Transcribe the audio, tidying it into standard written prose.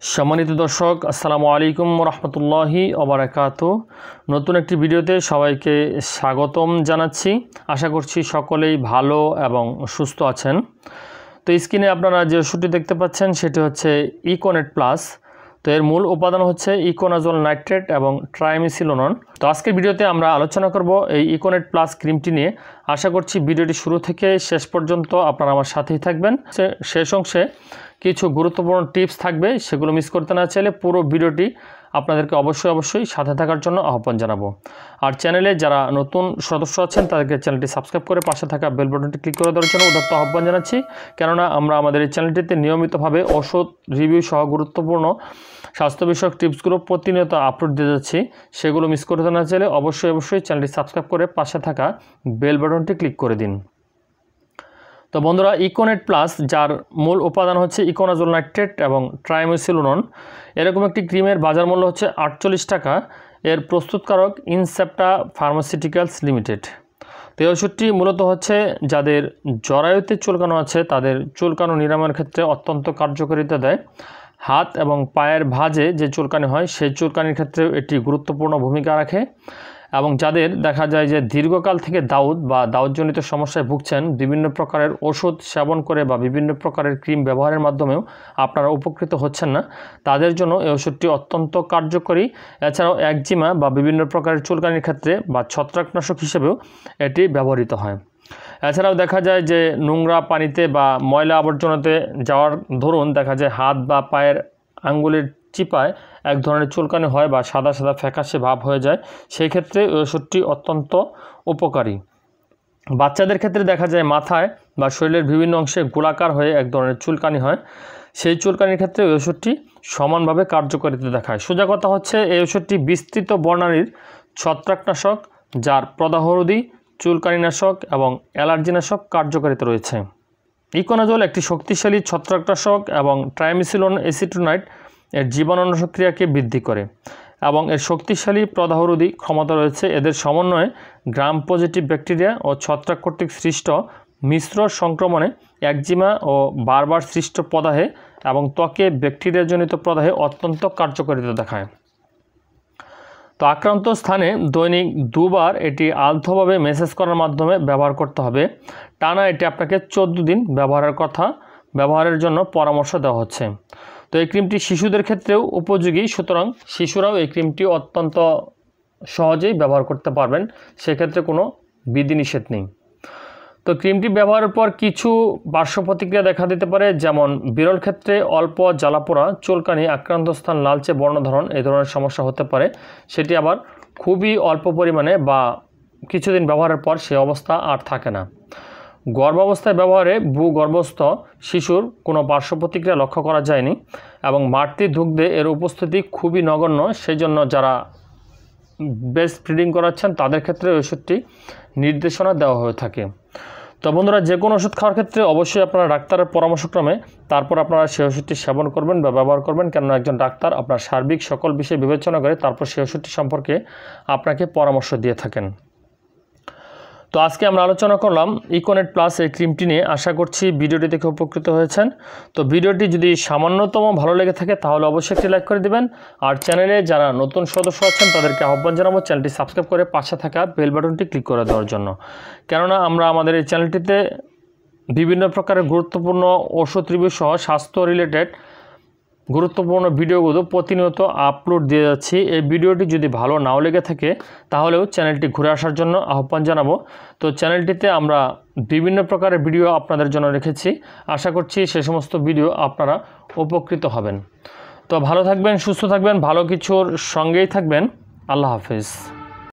সম্মানিত দর্শক, আসসালামু আলাইকুম রহমতুল্লাহি ওবারাকাতু। নতুন একটি ভিডিওতে সবাইকে স্বাগতম জানাচ্ছি। আশা করছি সকলেই ভালো এবং সুস্থ আছেন। তো স্ক্রিনে আপনারা যে ওষুধটি দেখতে পাচ্ছেন সেটি হচ্ছে ইকোনেট প্লাস। তো এর মূল উপাদান হচ্ছে ইকোনাজল নাইট্রেট এবং ট্রাইমিথিলোন। তো আজকের ভিডিওতে আমরা আলোচনা করব এই ইকোনেট প্লাস ক্রিমটি নিয়ে। আশা করছি ভিডিওটি শুরু থেকে শেষ পর্যন্ত আপনারা আমার সাথেই থাকবেন। শেষ অংশে কিছু গুরুত্বপূর্ণ টিপস থাকবে, সেগুলো মিস করতে না চাইলে পুরো ভিডিওটি আপনাদেরকে অবশ্যই সাথে থাকার জন্য আহ্বান জানাবো। আর চ্যানেলে যারা নতুন সদস্য আছেন তাদেরকে চ্যানেলটি সাবস্ক্রাইব করে পাশে থাকা বেল বাটনটি ক্লিক করে দেওয়ার জন্য উদাত্ত আহ্বান জানাচ্ছি। কেননা আমরা আমাদের এই চ্যানেলটিতে নিয়মিতভাবে ওষুধ রিভিউ সহ গুরুত্বপূর্ণ স্বাস্থ্য বিষয়ক টিপসগুলো প্রতিনিয়ত আপলোড দিয়ে যাচ্ছি। সেগুলো মিস করতে না চাইলে অবশ্যই চ্যানেলটি সাবস্ক্রাইব করে পাশে থাকা বেল বাটনটি ক্লিক করে দিন। তো বন্ধুরা, ইকোনেট প্লাস যার মূল উপাদান হচ্ছে ইকোনাজল নাইট্রেট এবং ট্রাইমিথিলোন, এরকম একটি ক্রিমের বাজার মূল্য হচ্ছে 48 টাকা। এর প্রস্তুতকারক ইনসেপ্টা ফার্মাসিউটিক্যালস লিমিটেড। তো এই ওষুধটি মূলত হচ্ছে যাদের জরায়ুতে চুলকানো আছে তাদের চুলকানো নিরাময়ের ক্ষেত্রে অত্যন্ত কার্যকারিতা দেয়। হাত এবং পায়ের ভাঁজে যে চুলকানি হয় সেই চুলকানির ক্ষেত্রেও এটি গুরুত্বপূর্ণ ভূমিকা রাখে। এবং যাদের দেখা যায় যে দীর্ঘকাল থেকে দাউদজনিত সমস্যায় ভুগছেন, বিভিন্ন প্রকারের ওষুধ সেবন করে বা বিভিন্ন প্রকারের ক্রিম ব্যবহারের মাধ্যমেও আপনারা উপকৃত হচ্ছেন না, তাদের জন্য এই ওষুধটি অত্যন্ত কার্যকরী। এছাড়াও একজিমা বা বিভিন্ন প্রকারের চুলকানির ক্ষেত্রে বা ছত্রাকনাশক হিসেবেও এটি ব্যবহৃত হয়। এছাড়াও দেখা যায় যে নোংরা পানিতে বা ময়লা আবর্জনাতে যাওয়ার দরুন দেখা যায় হাত বা পায়ের আঙ্গুলের চিপায় এক ধরনের চুলকানি হয় বা সাদা ফ্যাকাশে ভাব হয়ে যায়। সেই ক্ষেত্রে এই ওষুধটি অত্যন্ত উপকারী। বাচ্চাদের ক্ষেত্রে দেখা যায় মাথায় বা শরীরের বিভিন্ন অংশে গোলাকার হয়ে এক ধরনের চুলকানি হয়। সেই চুলকানির ক্ষেত্রে এই ওষুধটি সমানভাবে কার্যকারিতা দেখায়। সোজা কথা হচ্ছে এই ওষুধটি বিস্তৃত বর্ণালীর ছত্রাকনাশক, যার প্রদাহরোধী, চুলকানিনাশক এবং অ্যালার্জিনাশক কার্যকারিতা রয়েছে। ইকোনাজল একটি শক্তিশালী ছত্রাকনাশক এবং ট্রাইমিথিলোন এসিটোনাইট এর জীবাণুনাশক ক্রিয়াকে বৃদ্ধি করে এবং এর শক্তিশালী প্রদাহরোধী ক্ষমতা রয়েছে। এদের সমন্বয়ে গ্রাম পজিটিভ ব্যাকটেরিয়া ও ছত্রাক কর্তৃক সৃষ্ট মিশ্র সংক্রমণে একজিমা ও বারবার সৃষ্ট প্রদাহে এবং ত্বকে ব্যাকটেরিয়াজনিত প্রদাহে অত্যন্ত কার্যকারিতা দেখায়। তো আক্রান্ত স্থানে দৈনিক 2 বার এটি আলতোভাবে ম্যাসাজ করার মাধ্যমে ব্যবহার করতে হবে। টানা এটি আপনাকে 14 দিন ব্যবহারের জন্য পরামর্শ দেওয়া হচ্ছে। তো এই ক্রিমটি শিশুদের ক্ষেত্রেও উপযোগী, সুতরাং শিশুরাও এই ক্রিমটি অত্যন্ত সহজেই ব্যবহার করতে পারবেন, সেক্ষেত্রে কোনো বিধিনিষেধ নেই। তো ক্রিমটি ব্যবহারের পর কিছু পার্শ্ব প্রতিক্রিয়া দেখা দিতে পারে, যেমন বিরল ক্ষেত্রে অল্প জ্বালাপোড়া, চুলকানি, আক্রান্ত স্থান লালচে বর্ণধরন, এই ধরনের সমস্যা হতে পারে। সেটি আবার খুবই অল্প পরিমাণে বা কিছুদিন ব্যবহারের পর সে অবস্থা আর থাকে না। গর্ভাবস্থায় ব্যবহারে ভূগর্ভস্থ শিশুর কোনো পার্শ্ব প্রতিক্রিয়া লক্ষ্য করা যায়নি এবং মাতৃদুগ্ধে এর উপস্থিতি খুবই নগণ্য। সেই জন্য যারা ব্রেস্ট ফিডিং করাচ্ছেন তাদের ক্ষেত্রে ওষুধটি নির্দেশনা দেওয়া হয়ে থাকে। তো বন্ধুরা, যে কোনো ওষুধ খাওয়ার ক্ষেত্রে অবশ্যই আপনারা ডাক্তারের পরামর্শক্রমে তারপর আপনারা সেই ওষুধটি সেবন করবেন বা ব্যবহার করবেন, কেননা একজন ডাক্তার আপনার সার্বিক সকল বিষয় বিবেচনা করে তারপর সেই ওষুধটি সম্পর্কে আপনাকে পরামর্শ দিয়ে থাকেন। তো আজকে আমরা আলোচনা করলাম ইকোনেট প্লাস এই ক্রিমটি নিয়ে। আশা করছি ভিডিওটি দেখে উপকৃত হয়েছেন। তো ভিডিওটি যদি সামান্যতম ভালো লেগে থাকে তাহলে অবশ্যই একটি লাইক করে দিবেন। আর চ্যানেলে যারা নতুন সদস্য আছেন তাদেরকে আহ্বান জানাবো চ্যানেলটি সাবস্ক্রাইব করে পাশে থাকা বেল বাটনটি ক্লিক করে দেওয়ার জন্য। কেননা আমরা আমাদের এই চ্যানেলটিতে বিভিন্ন প্রকারের গুরুত্বপূর্ণ ওষুধ রিভিউ সহ স্বাস্থ্য রিলেটেড গুরুত্বপূর্ণ ভিডিওগুলো প্রতিনিয়ত আপলোড দিয়ে যাচ্ছি। এই ভিডিওটি যদি ভালো নাও লেগে থাকে তাহলেও চ্যানেলটি ঘুরে আসার জন্য আহ্বান জানাবো। তো চ্যানেলটিতে আমরা বিভিন্ন প্রকারের ভিডিও আপনাদের জন্য রেখেছি। আশা করছি সে সমস্ত ভিডিও আপনারা উপকৃত হবেন। তো ভালো থাকবেন, সুস্থ থাকবেন, ভালো কিছুর সঙ্গেই থাকবেন। আল্লাহ হাফেজ।